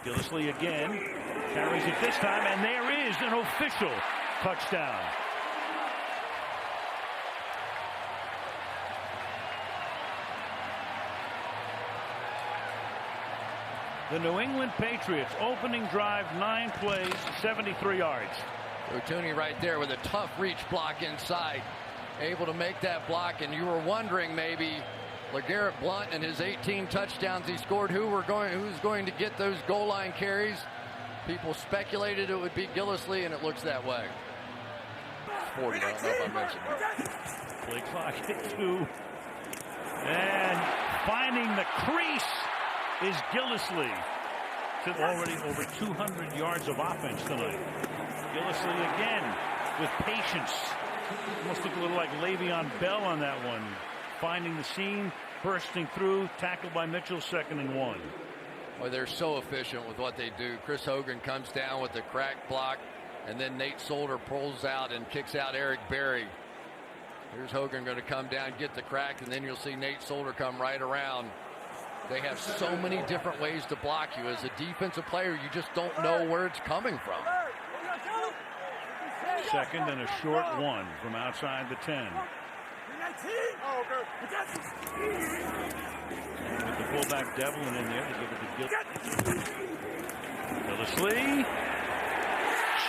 Gillislee again, carries it this time, and there is an official touchdown. The New England Patriots opening drive, 9 plays, 73 yards. Rooney right there with a tough reach block inside, able to make that block, and you were wondering maybe LeGarrette Blount and his 18 touchdowns he scored, who's going to get those goal line carries. People speculated it would be Gillislee, and it looks that way. 40, I don't know if I mentioned that. Play clock at 2. And finding the crease is Gillislee. Already over 200 yards of offense tonight. Gillislee again with patience. Almost looked a little like Le'Veon Bell on that one. Finding the seam, bursting through, tackled by Mitchell, 2nd and 1. Well, they're so efficient with what they do. Chris Hogan comes down with the crack block, and then Nate Solder pulls out and kicks out Eric Berry. Here's Hogan going to come down, get the crack, and then you'll see Nate Solder come right around. They have so many different ways to block you. As a defensive player, you just don't know where it's coming from. 2nd and a short 1 from outside the 10. With the fullback Devlin in there to give it to Gillislee.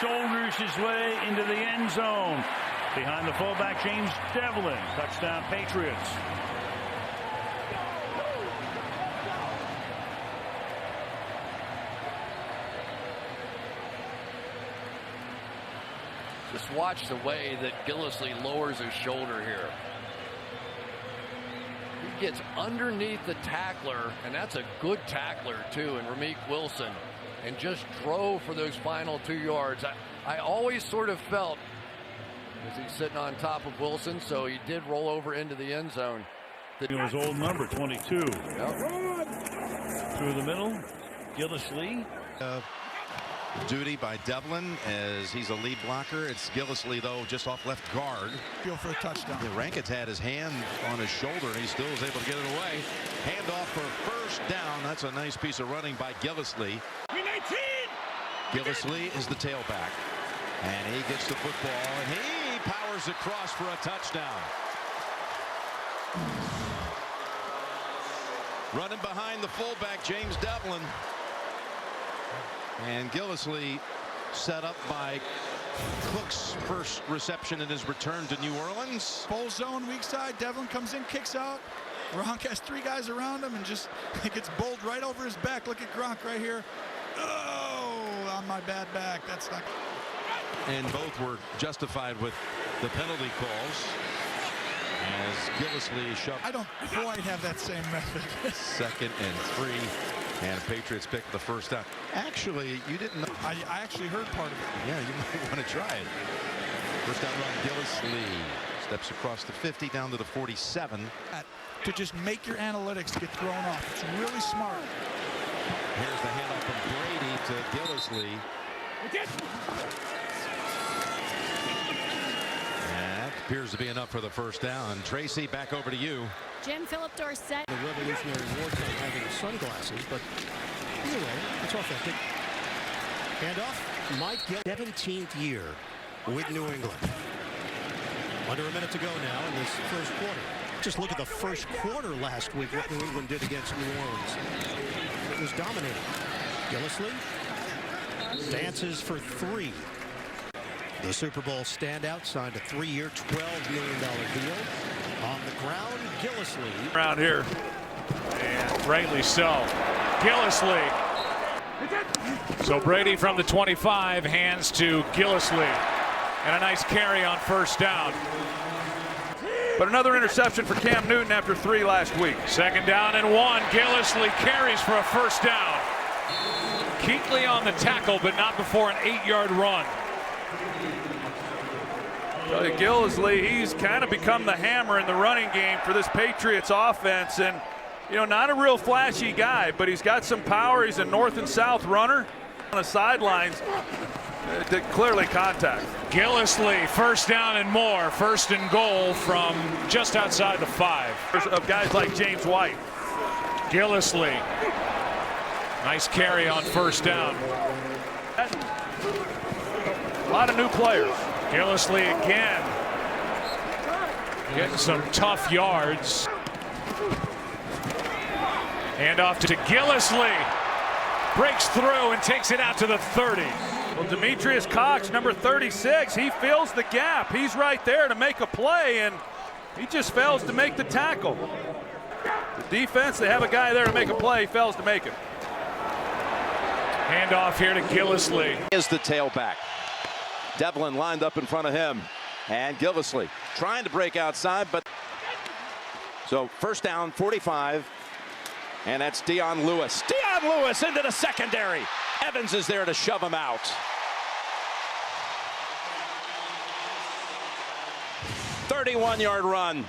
Shoulders his way into the end zone. Behind the fullback, James Devlin. Touchdown, Patriots. Just watch the way that Gillislee lowers his shoulder here. He gets underneath the tackler, and that's a good tackler too, and Ramik Wilson, and just drove for those final 2 yards. I always sort of felt, as he's sitting on top of Wilson, so he did roll over into the end zone. His old number, 22. Yep. Through the middle, Gillislee. Duty by Devlin as he's a lead blocker. It's Gillislee, though, just off left guard. Feel for a touchdown. Yeah, Rankins had his hand on his shoulder, and he still was able to get it away. Handoff for 1st down. That's a nice piece of running by Gillislee. Gillislee is the tailback, and he gets the football, and he powers across for a touchdown. Running behind the fullback, James Devlin. And Gillislee set up by Cook's first reception in his return to New Orleans. Full zone, weak side. Devlin comes in, kicks out. Gronk has 3 guys around him and just gets bowled right over his back. Look at Gronk right here. Oh, on my bad back. That's not. And both were justified with the penalty calls as Gillislee shoved. I don't quite have that same method. 2nd and 3. And Patriots picked the 1st down. Actually, you didn't know. I actually heard part of it. Yeah, you might want to try it. 1st down run, Gillislee steps across the 50 down to the 47. To just make your analytics get thrown off. It's really smart. Here's the handoff from Brady to Gillislee. That appears to be enough for the 1st down. Tracy, back over to you. Jim, Philip Dorsett. The Revolutionary War time having the sunglasses, but either way, it's authentic. Handoff, Mike Gill, 17th year with New England. Under a minute to go now in this 1st quarter. Just look at the 1st quarter last week, what New England did against New Orleans. It was dominating. Gillislee dances for 3. The Super Bowl standout signed a 3-year, $12 million deal. On the ground, Gillislee. Around here. And rightly so. Gillislee. So Brady from the 25 hands to Gillislee. And a nice carry on 1st down. But another interception for Cam Newton after 3 last week. 2nd down and 1. Gillislee carries for a 1st down. Keatley on the tackle, but not before an 8-yard run. Gillislee, he's kind of become the hammer in the running game for this Patriots offense, and not a real flashy guy, but he's got some power. He's a north and south runner on the sidelines. Clearly contact. Gillislee, 1st down and more. 1st and goal from just outside the 5. Of guys like James White. Gillislee Nice carry on first down. A lot of new players. Gillislee again. Getting some tough yards. Hand off to Gillislee. Breaks through and takes it out to the 30. Well, Demetrius Cox, number 36, he fills the gap. He's right there to make a play, and he just fails to make the tackle. The defense, they have a guy there to make a play, he fails to make it. Hand off here to Gillislee. Is the tailback. Devlin lined up in front of him. And Gillislee trying to break outside, but so first down, 45. And that's Dion Lewis. Dion Lewis into the secondary. Evans is there to shove him out. "31-yard run.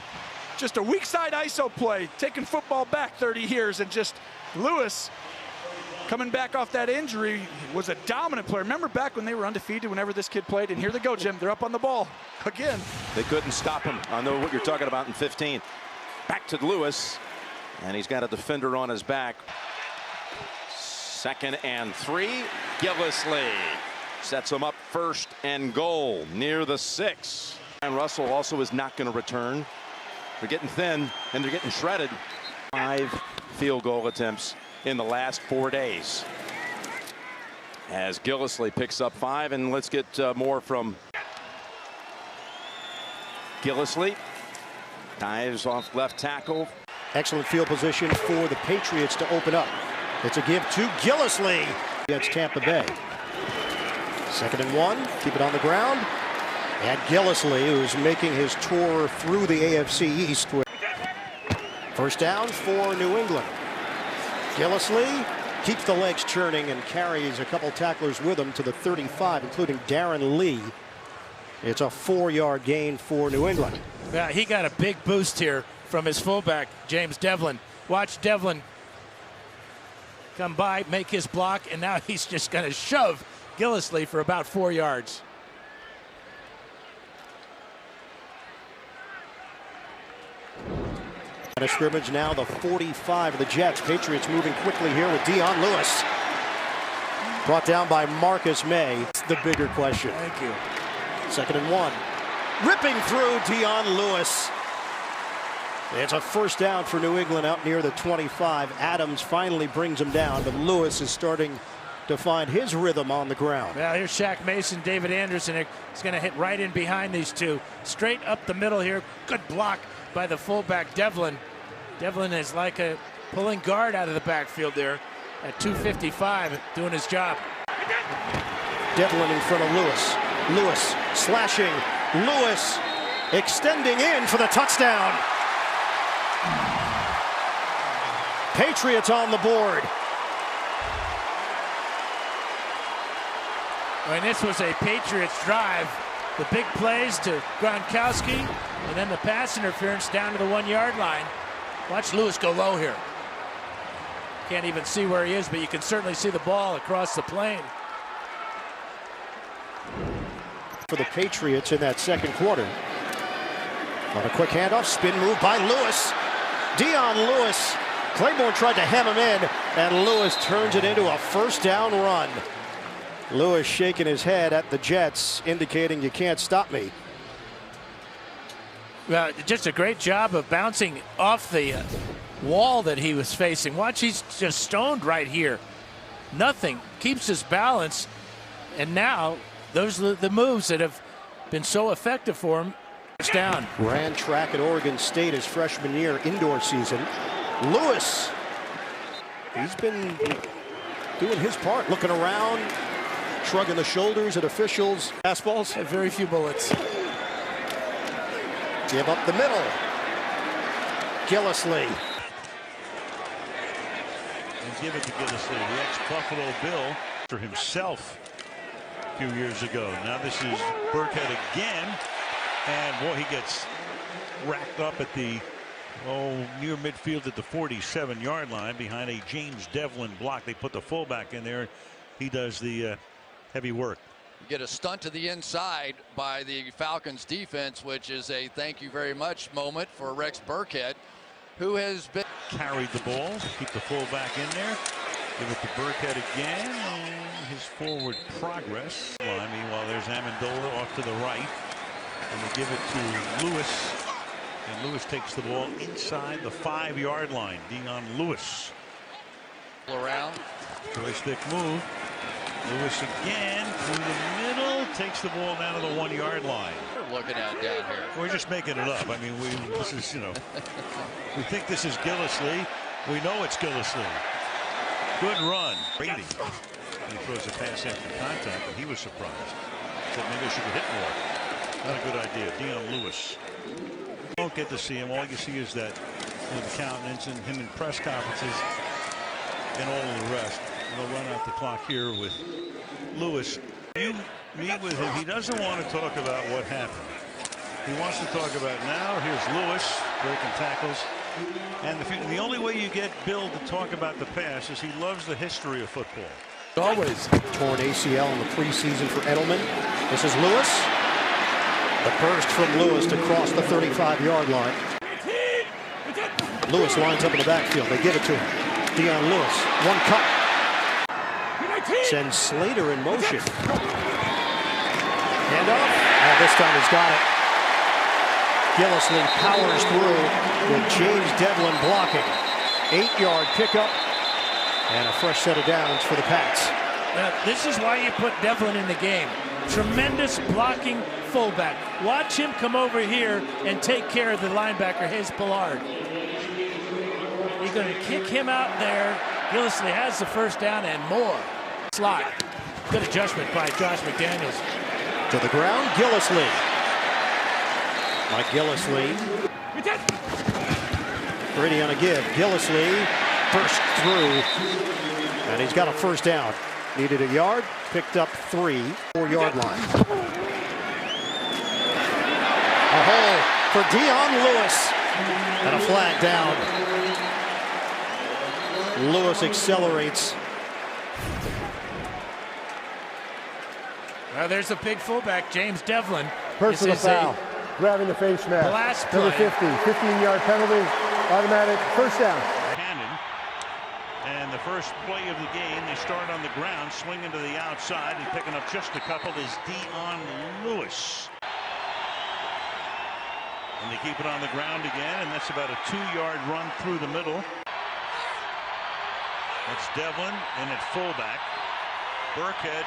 Just a weak side ISO play, taking football back 30 years, and just Lewis coming back off that injury was a dominant player. Remember back when they were undefeated whenever this kid played? And here they go, Jim. They're up on the ball again. They couldn't stop him. I know what you're talking about in 15. Back to Lewis. And he's got a defender on his back. 2nd and 3. Gillislee sets him up 1st and goal near the 6. And Russell also is not going to return. They're getting thin and they're getting shredded. 5 field goal attempts in the last 4 days. As Gillislee picks up 5, and let's get more from Gillislee. Dives off left tackle. Excellent field position for the Patriots to open up. It's a give to Gillislee against Tampa Bay. 2nd and 1. Keep it on the ground. And Gillislee, who's making his tour through the AFC East. First down for New England. Gillislee keeps the legs churning and carries a couple tacklers with him to the 35, including Darren Lee. It's a 4-yard gain for New England. Yeah, he got a big boost here from his fullback, James Devlin. Watch Devlin come by, make his block, and now he's just going to shove Gillislee for about 4 yards. A scrimmage now, the 45 of the Jets. Patriots moving quickly here with Dion Lewis. Brought down by Marcus May. It's the bigger question. Thank you. 2nd and 1. Ripping through Dion Lewis. It's a first down for New England out near the 25. Adams finally brings him down, but Lewis is starting to find his rhythm on the ground. Well, here's Shaq Mason, David Anderson. He's going to hit right in behind these two. Straight up the middle here. Good block by the fullback, Devlin. Devlin is like a pulling guard out of the backfield there at 255, doing his job. Devlin in front of Lewis. Lewis slashing. Lewis extending in for the touchdown. Patriots on the board. And this was a Patriots drive. The big plays to Gronkowski, and then the pass interference down to the 1-yard line. Watch Lewis go low here. Can't even see where he is, but you can certainly see the ball across the plane. For the Patriots in that second quarter. On a quick handoff, spin move by Lewis. Dion Lewis. Claiborne tried to hem him in, and Lewis turns it into a first down run. Lewis shaking his head at the Jets, indicating you can't stop me. Well, just a great job of bouncing off the wall that he was facing. Watch, he's just stoned right here. Nothing. Keeps his balance. And now, those are the moves that have been so effective for him. It's down. Ran track at Oregon State his freshman year, indoor season. Lewis, he's been doing his part, looking around, shrugging the shoulders at officials. Fastballs. Very few bullets. Give up the middle. Gillislee. And give it to Gillislee, the ex-Buffalo Bill, for himself a few years ago. Now this is Burkhead again. And boy, he gets racked up at the near midfield at the 47-yard line behind a James Devlin block. They put the fullback in there. He does the heavy work. Get a stunt to the inside by the Falcons defense, which is a thank you very much moment for Rex Burkhead, who has been carried the ball, keep the fullback in there. Give it to Burkhead again, and his forward progress. Meanwhile, there's Amendola off to the right, and they give it to Lewis, and Lewis takes the ball inside the 5-yard line. Dion Lewis. Around. Joystick move. Lewis again through the middle, takes the ball down to the 1-yard line. We're looking at it down here. We're just making it up. I mean, this is, we think this is Gillislee. We know it's Gillislee. Good run. Brady. He throws a pass after contact, and he was surprised. Said maybe I should have hit more. Not a good idea. Dion Lewis. Don't get to see him. All you see is that the countenance and him in press conferences and all of the rest. They'll run out the clock here with Lewis. You meet with him. He doesn't want to talk about what happened. He wants to talk about now. Here's Lewis breaking tackles. And the only way you get Bill to talk about the past is he loves the history of football. Always torn ACL in the preseason for Edelman. This is Lewis. The burst from Lewis to cross the 35-yard line. Lewis lines up in the backfield. They give it to him. Dion Lewis, one cut. Sends Slater in motion. Hand off. And this time he's got it. Gillislee powers through with James Devlin blocking. 8-yard pickup and a fresh set of downs for the Pats. This is why you put Devlin in the game. Tremendous blocking fullback. Watch him come over here and take care of the linebacker, Hayes Pollard. You're going to kick him out there. Gillislee has the first down and more. Slot. Good adjustment by Josh McDaniels. To the ground, Gillislee. Mike Gillislee. Brady on a give. Gillislee burst through. And he's got a first down. Needed a yard. Picked up 3. 4-yard line. A hole for Dion Lewis. And a flag down. Lewis accelerates. Well, there's a big fullback, James Devlin. Personal foul. Grabbing the face mask. Blast Number play. 50. 15-yard penalty. Automatic first down. Cannon. And the first play of the game, they start on the ground, swinging to the outside, and picking up just a couple is Dion Lewis. And they keep it on the ground again, and that's about a 2-yard run through the middle. That's Devlin in at fullback. Burkhead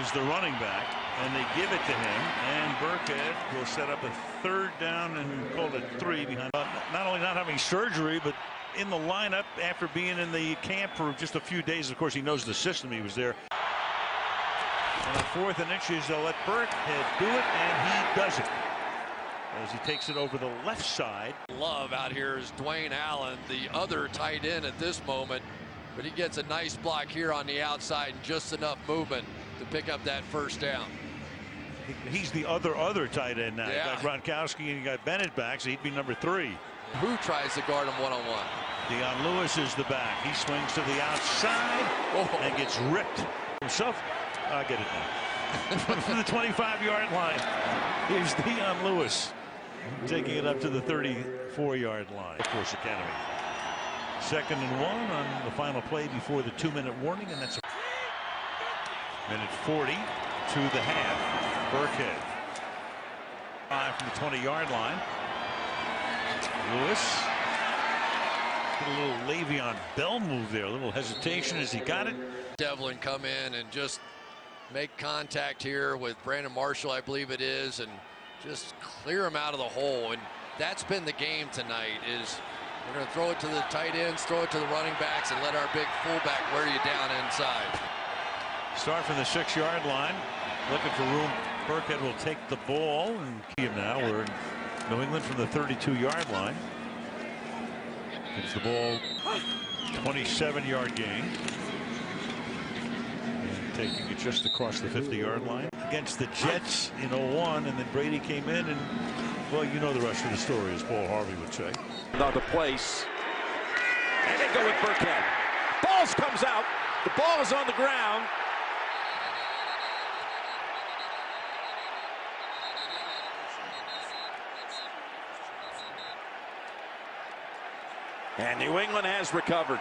is the running back, and they give it to him, and Burkhead will set up a 3rd down and call it 3 behind. Not only not having surgery, but in the lineup after being in the camp for just a few days. Of course, he knows the system. He was there. And on 4th and inches, they'll let Burkhead do it, and he does it as he takes it over the left side. Love out here is Dwayne Allen, the other tight end at this moment, but he gets a nice block here on the outside and just enough movement to pick up that first down. He's the other tight end now. Yeah. You got Gronkowski and you got Bennett back, so he'd be number 3. Who tries to guard him one-on-one? Dion Lewis is the back. He swings to the outside and gets ripped himself. I get it now. From the 25-yard line. Here's Dion Lewis taking it up to the 34-yard line. Of course, Academy. 2nd and 1 on the final play before the 2-minute warning, and that's a minute 40 to the half. Burkhead. 5 from the 20-yard line. Lewis. Did a little Le'Veon Bell move there. A little hesitation as he got it. Devlin come in and just make contact here with Brandon Marshall, I believe it is, and just clear him out of the hole. And that's been the game tonight, is we're going to throw it to the tight ends, throw it to the running backs, and let our big fullback wear you down inside. Start from the 6-yard line. Looking for room. Burkhead will take the ball and keep him now. We're in New England from the 32-yard line. Gets the ball. 27-yard gain. And taking it just across the 50-yard line. Against the Jets in 01, and then Brady came in, and, well, you know the rest of the story, as Paul Harvey would say. Another place. And they go with Burkhead. Balls comes out. The ball is on the ground. And New England has recovered.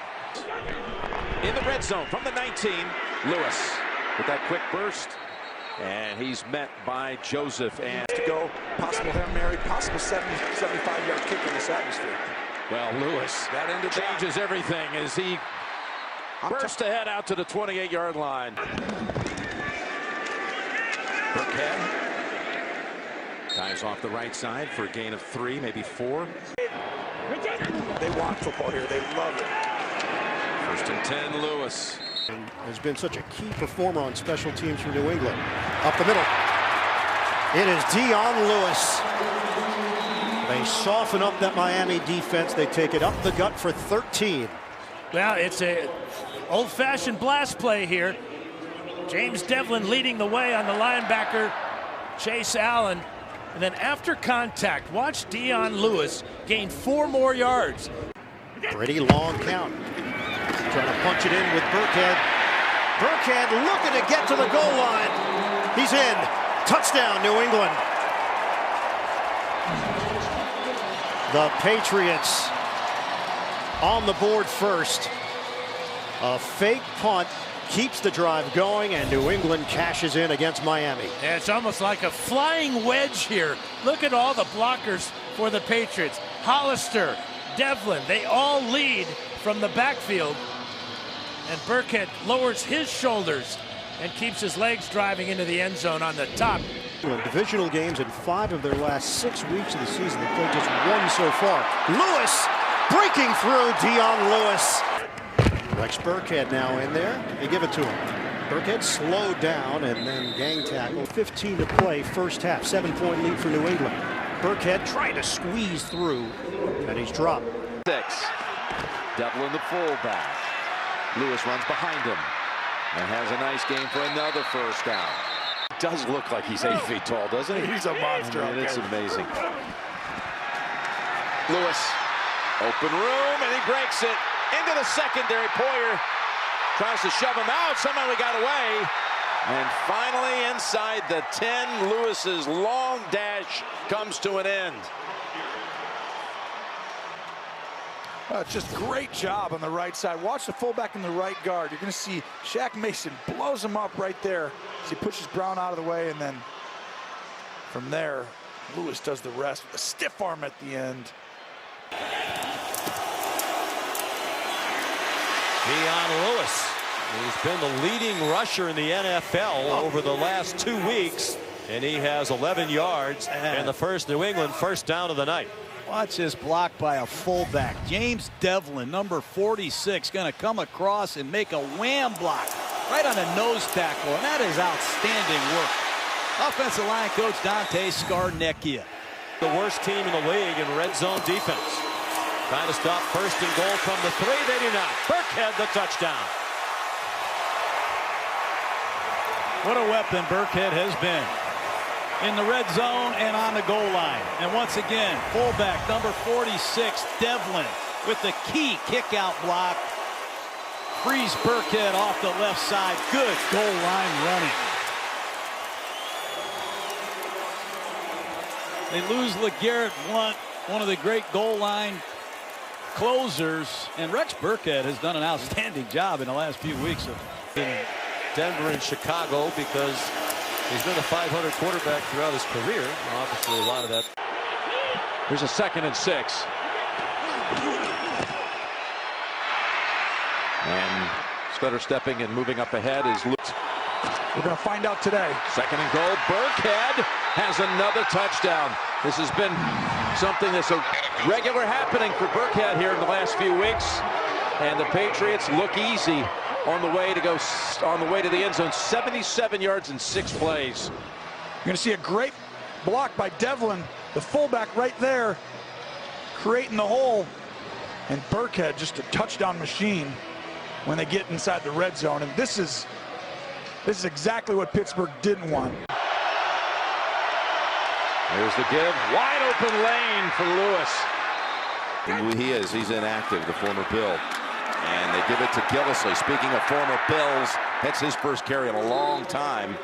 In the red zone from the 19, Lewis with that quick burst. And he's met by Joseph. And to go, possible Hail Mary, possible 75-yard kick in this atmosphere. Well, Lewis, that changes everything as he bursts ahead out to the 28-yard line. Burkhead dives off the right side for a gain of 3, maybe 4. They want football here. They love it. 1st and 10, Lewis. Has been such a key performer on special teams for New England. Up the middle. It is Dion Lewis. They soften up that Miami defense. They take it up the gut for 13. Well, it's a old-fashioned blast play here. James Devlin leading the way on the linebacker, Chase Allen. And then after contact, watch Dion Lewis gain 4 more yards. Pretty long count. Trying to punch it in with Burkhead. Burkhead looking to get to the goal line. He's in. Touchdown, New England. The Patriots on the board first. A fake punt keeps the drive going, and New England cashes in against Miami. Yeah, it's almost like a flying wedge here. Look at all the blockers for the Patriots. Hollister, Devlin, they all lead from the backfield. And Burkhead lowers his shoulders and keeps his legs driving into the end zone on the top. Divisional games in 5 of their last 6 weeks of the season. They played just 1 so far. Lewis breaking through. Dion Lewis. Rex Burkhead now in there. They give it to him. Burkhead slowed down and then gang tackle. 15 to play, first half. 7-point lead for New England. Burkhead trying to squeeze through, and he's dropped. 6. Devlin the fullback. Lewis runs behind him and has a nice game for another first down. Does look like he's 8 feet tall, doesn't he? He's a monster. I mean, it's amazing. Lewis, open room, and he breaks it into the secondary. Poyer tries to shove him out. Somehow he got away. And finally inside the 10, Lewis's long dash comes to an end. Just great job on the right side. Watch the fullback in the right guard. You're going to see Shaq Mason blows him up right there as he pushes Brown out of the way, and then from there, Lewis does the rest with a stiff arm at the end. Dion Lewis, he's been the leading rusher in the NFL over the last 2 weeks, and he has 11 yards and the first New England first down of the night. Watch this block by a fullback. James Devlin, number 46, going to come across and make a wham block right on the nose tackle, and that is outstanding work. Offensive line coach Dante Scarnecchia. The worst team in the league in red zone defense. Trying to stop 1st and goal from the 3. They do not. Burkhead the touchdown. What a weapon Burkhead has been in the red zone and on the goal line. And once again, fullback number 46, Devlin, with the key kick-out block. Frees Burkhead off the left side. Good goal line running. They lose LeGarrette Blount, one of the great goal line closers. And Rex Burkhead has done an outstanding job in the last few weeks of in Denver and Chicago, because he's been a 500 quarterback throughout his career. Obviously, a lot of that. Here's a 2nd and 6. And stutter stepping and moving up ahead is Lewis. We're going to find out today. 2nd and goal. Burkhead has another touchdown. This has been something that's a regular happening for Burkhead here in the last few weeks. And the Patriots look easy on the way to the end zone. 77 yards in 6 plays. You're going to see a great block by Devlin, the fullback right there, creating the hole. And Burkhead, just a touchdown machine when they get inside the red zone. And this is exactly what Pittsburgh didn't want. There's the give. Wide open lane for Lewis. He is. He's inactive, the former Bill. And they give it to Gillislee. Speaking of former Bills, that's his first carry in a long time.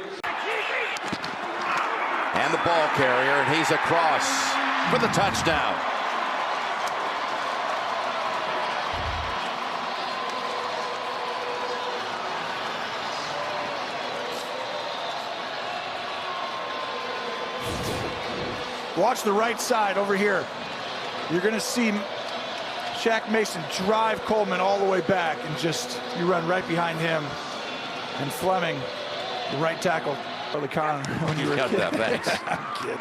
And the ball carrier, and he's across for the touchdown. Watch the right side over here. You're going to see Shaq Mason drive Coleman all the way back, and just you run right behind him. And Fleming, the right tackle, Charlie Connor. When you were a kid. That, thanks.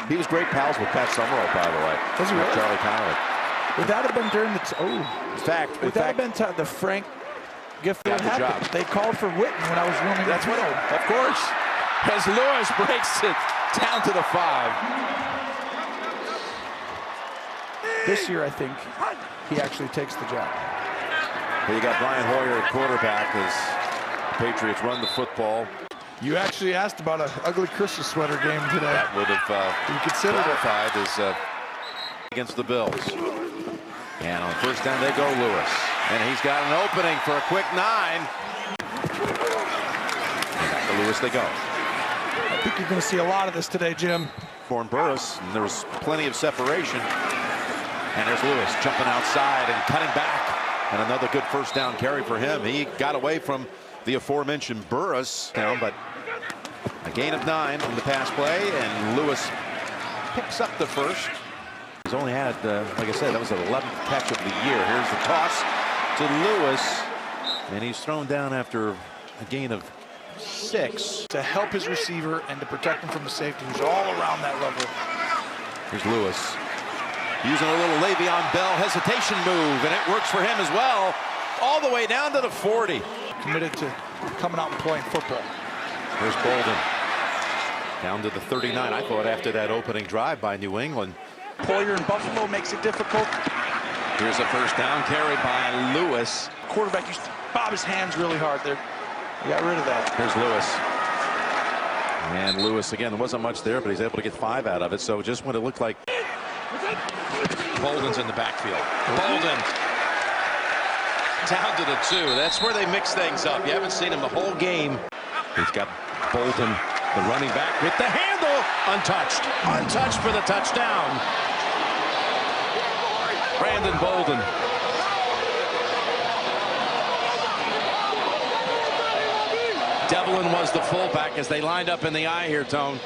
He was great pals with Pat Summerall, by the way. Was he really? Charlie Connor. Would that have been during the Would that have been the Frank gift that happened? They called for Witten when I was warming up. That's what, of course. As Lewis breaks it down to the 5. This year, I think he actually takes the job. Well, you got Brian Hoyer at quarterback as the Patriots run the football. You actually asked about an ugly Christmas sweater game today. That would have qualified as against the Bills. And on first down, they go Lewis. And he's got an opening for a quick 9. Back to Lewis they go. I think you're going to see a lot of this today, Jim. For Burris, and there was plenty of separation. And there's Lewis jumping outside and cutting back. And another good first down carry for him. He got away from the aforementioned Burris down, but a gain of 9 on the pass play, and Lewis picks up the first. He's only had, like I said, that was the 11th catch of the year. Here's the toss to Lewis, and he's thrown down after a gain of 6. To help his receiver and to protect him from the safety who's all around that level. Here's Lewis using a little Le'Veon Bell hesitation move, and it works for him as well, all the way down to the 40. Committed to coming out and playing football. There's Bolden down to the 39. I thought after that opening drive by New England. Poyer in Buffalo makes it difficult. Here's a first down carry by Lewis. Quarterback used to bob his hands really hard there. He got rid of that. Here's Lewis. And Lewis, again, there wasn't much there, but he's able to get 5 out of it. So just when it looked like Bolden's in the backfield. Bolden down to the 2. That's where they mix things up. You haven't seen him the whole game. He's got Bolden, the running back, with the handle. Untouched. Untouched for the touchdown. Brandon Bolden. Devlin was the fullback as they lined up in the eye here, Tone.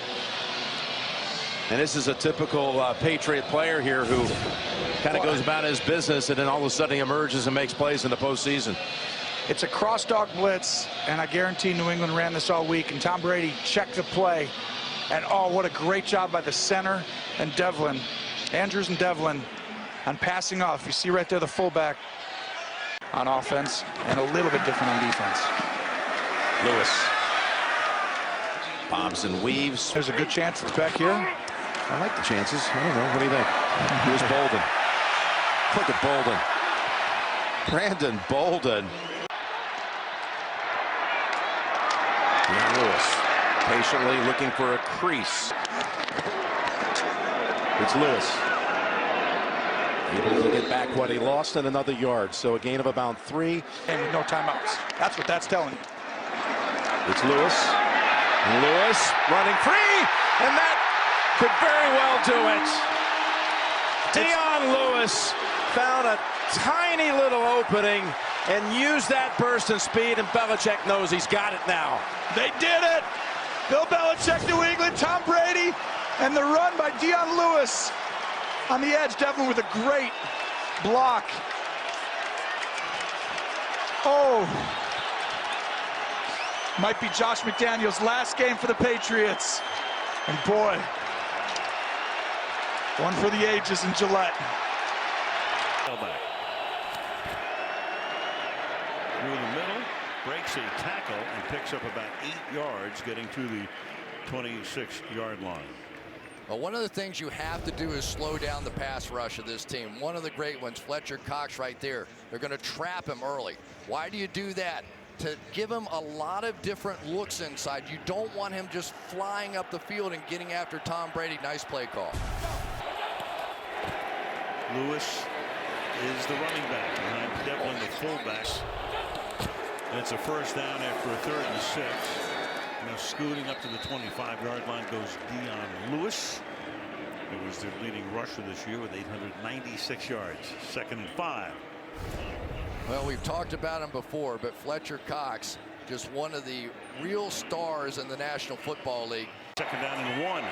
And this is a typical Patriot player here who kind of goes about his business and then all of a sudden he emerges and makes plays in the postseason. It's a cross-dog blitz, and I guarantee New England ran this all week, and Tom Brady checked the play. And oh, what a great job by the center and Devlin, Andrews and Devlin, on passing off. You see right there the fullback on offense and a little bit different on defense. Lewis bombs and weaves. There's a good chance it's back here. I like the chances. I don't know. What do you think? Here's Bolden. Look at Bolden. Brandon Bolden. And Lewis patiently looking for a crease. It's Lewis. Able to get back what he lost and another yard. So a gain of about 3. And with no timeouts. That's what that's telling you. It's Lewis. And Lewis running free. And that could very well do it. Dion Lewis found a tiny little opening and used that burst and speed, and Belichick knows he's got it now. They did it. Bill Belichick, New England, Tom Brady, and the run by Dion Lewis on the edge. Devlin with a great block. Oh, might be Josh McDaniels' last game for the Patriots. And boy, one for the ages in Gillette. Through the middle, breaks a tackle and picks up about 8 yards, getting to the 26-yard line. Well, one of the things you have to do is slow down the pass rush of this team. One of the great ones, Fletcher Cox right there. They're going to trap him early. Why do you do that? To give him a lot of different looks inside. You don't want him just flying up the field and getting after Tom Brady. Nice play call. Lewis is the running back behind Devlin, the fullbacks. And it's a first down after a 3rd and 6. Now scooting up to the 25-yard line goes Dion Lewis. He was their leading rusher this year with 896 yards. 2nd and 5. Well, we've talked about him before, but Fletcher Cox, just one of the real stars in the National Football League. 2nd down and 1.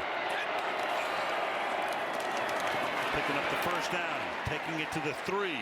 picking up the first down, taking it to the 3.